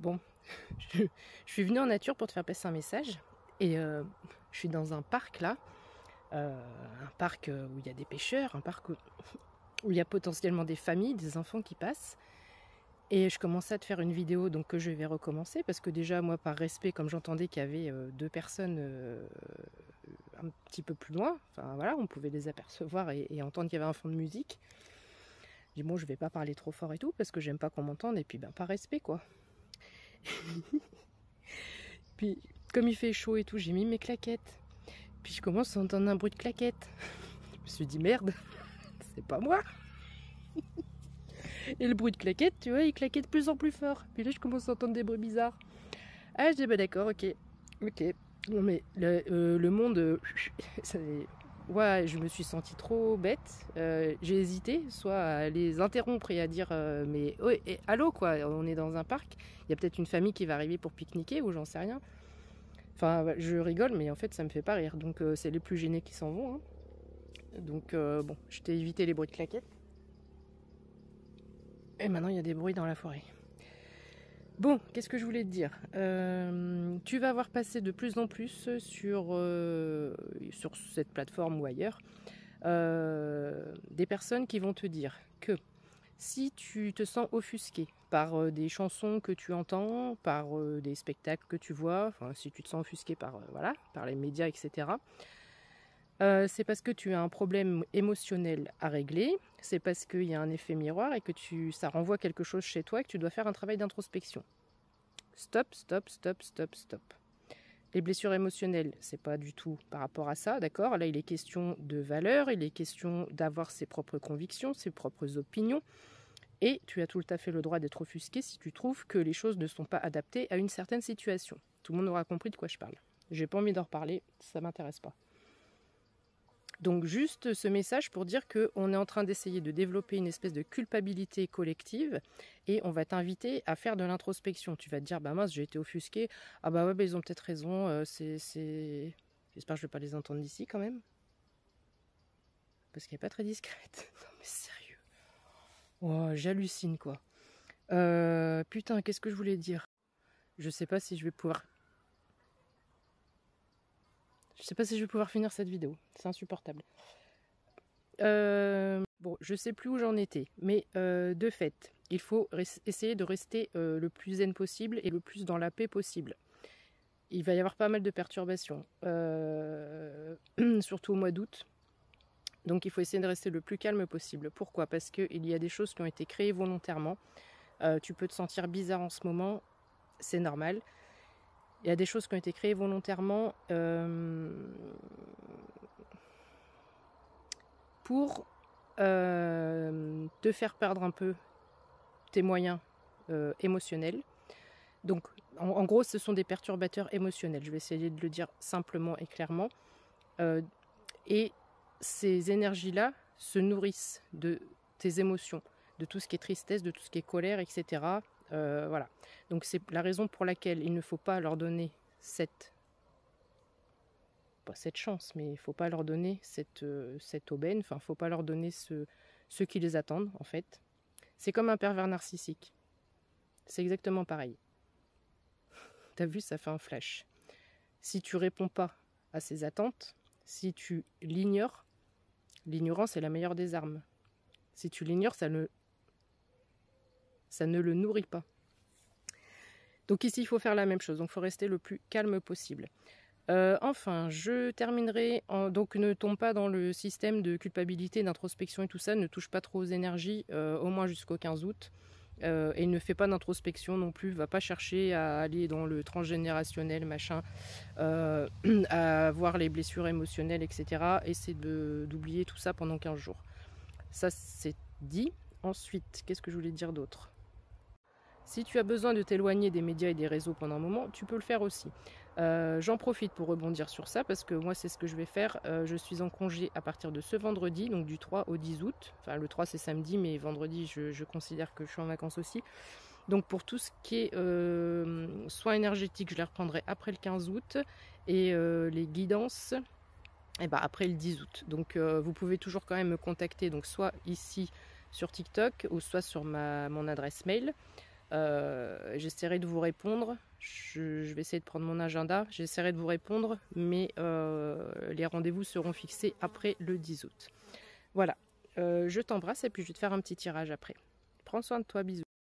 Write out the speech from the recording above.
Bon, je suis venue en nature pour te faire passer un message. Et je suis dans un parc là. Un parc où il y a des pêcheurs, un parc où il y a potentiellement des familles, des enfants qui passent. Et je commençais à te faire une vidéo donc que je vais recommencer parce que déjà moi par respect, comme j'entendais qu'il y avait deux personnes un petit peu plus loin, enfin voilà, on pouvait les apercevoir et entendre qu'il y avait un fond de musique. Je dis bon, je vais pas parler trop fort et tout parce que j'aime pas qu'on m'entende et puis ben par respect quoi. Puis comme il fait chaud et tout, j'ai mis mes claquettes. Puis je commence à entendre un bruit de claquettes. Je me suis dit merde, c'est pas moi. Et le bruit de claquettes, tu vois, il claquait de plus en plus fort. Puis là, je commence à entendre des bruits bizarres. Ah, je dis, bah d'accord, ok. Non, mais le monde... ouais, je me suis sentie trop bête. J'ai hésité, soit à les interrompre et à dire, mais oh, allô, quoi, on est dans un parc. Il y a peut-être une famille qui va arriver pour pique-niquer ou j'en sais rien. Enfin, je rigole, mais en fait, ça me fait pas rire. Donc, c'est les plus gênés qui s'en vont. Hein. Donc, bon, je t'ai évité les bruits de claquettes. Et maintenant, il y a des bruits dans la forêt. Bon, qu'est-ce que je voulais te dire tu vas voir passer de plus en plus sur cette plateforme ou ailleurs des personnes qui vont te dire que si tu te sens offusqué par des chansons que tu entends, par des spectacles que tu vois, enfin si tu te sens offusqué par, voilà, par les médias, etc., c'est parce que tu as un problème émotionnel à régler, c'est parce qu'il y a un effet miroir et que ça renvoie quelque chose chez toi et que tu dois faire un travail d'introspection. Stop, stop, stop, stop, stop. Les blessures émotionnelles, c'est pas du tout par rapport à ça, d'accord? Là, il est question de valeur, il est question d'avoir ses propres convictions, ses propres opinions. Et tu as tout à fait le droit d'être offusqué si tu trouves que les choses ne sont pas adaptées à une certaine situation. Tout le monde aura compris de quoi je parle. J'ai pas envie d'en reparler, ça m'intéresse pas. Donc juste ce message pour dire qu'on est en train d'essayer de développer une espèce de culpabilité collective et on va t'inviter à faire de l'introspection. Tu vas te dire, bah mince, j'ai été offusqué. Ah bah ouais, bah, ils ont peut-être raison. J'espère que je vais pas les entendre d'ici quand même. Parce qu'elle est pas très discrète. Non mais sérieux. Oh, j'hallucine quoi. Putain, qu'est-ce que je voulais dire? Je sais pas si je vais pouvoir... Je sais pas si je vais pouvoir finir cette vidéo. C'est insupportable. Bon, je sais plus où j'en étais, mais de fait, il faut essayer de rester le plus zen possible et le plus dans la paix possible. Il va y avoir pas mal de perturbations, surtout au mois d'août. Donc il faut essayer de rester le plus calme possible. Pourquoi? Parce qu'il y a des choses qui ont été créées volontairement. Tu peux te sentir bizarre en ce moment, c'est normal. Il y a des choses qui ont été créées volontairement pour te faire perdre un peu tes moyens émotionnels. Donc, en gros, ce sont des perturbateurs émotionnels. Je vais essayer de le dire simplement et clairement. Et ces énergies-là se nourrissent de tes émotions, de tout ce qui est tristesse, de tout ce qui est colère, etc. Voilà. Donc, c'est la raison pour laquelle il ne faut pas leur donner pas cette chance, mais il ne faut pas leur donner cette aubaine, enfin, il ne faut pas leur donner ce qui les attendent, en fait. C'est comme un pervers narcissique. C'est exactement pareil. T'as vu, ça fait un flash. Si tu réponds pas à ses attentes, si tu l'ignores, l'ignorance est la meilleure des armes. Si tu l'ignores, ça ne le nourrit pas. Donc ici, il faut faire la même chose. Donc il faut rester le plus calme possible. Enfin, je terminerai donc ne tombe pas dans le système de culpabilité, d'introspection et tout ça, ne touche pas trop aux énergies, au moins jusqu'au 15 août. Et ne fait pas d'introspection non plus, va pas chercher à aller dans le transgénérationnel, machin, à voir les blessures émotionnelles, etc. Essaie d'oublier tout ça pendant 15 jours. Ça, c'est dit. Ensuite, qu'est-ce que je voulais dire d'autre? Si tu as besoin de t'éloigner des médias et des réseaux pendant un moment, tu peux le faire aussi. J'en profite pour rebondir sur ça parce que moi c'est ce que je vais faire. Je suis en congé à partir de ce vendredi, donc du 3 au 10 août. Enfin le 3 c'est samedi, mais vendredi je considère que je suis en vacances aussi. Donc pour tout ce qui est soins énergétiques, je les reprendrai après le 15 août. Et les guidances, après le 10 août. Donc vous pouvez toujours quand même me contacter, donc soit ici sur TikTok ou soit sur mon adresse mail. J'essaierai de vous répondre. Je vais essayer de prendre mon agenda. J'essaierai de vous répondre, mais les rendez-vous seront fixés après le 10 août. Voilà, je t'embrasse et puis je vais te faire un petit tirage après. Prends soin de toi, bisous.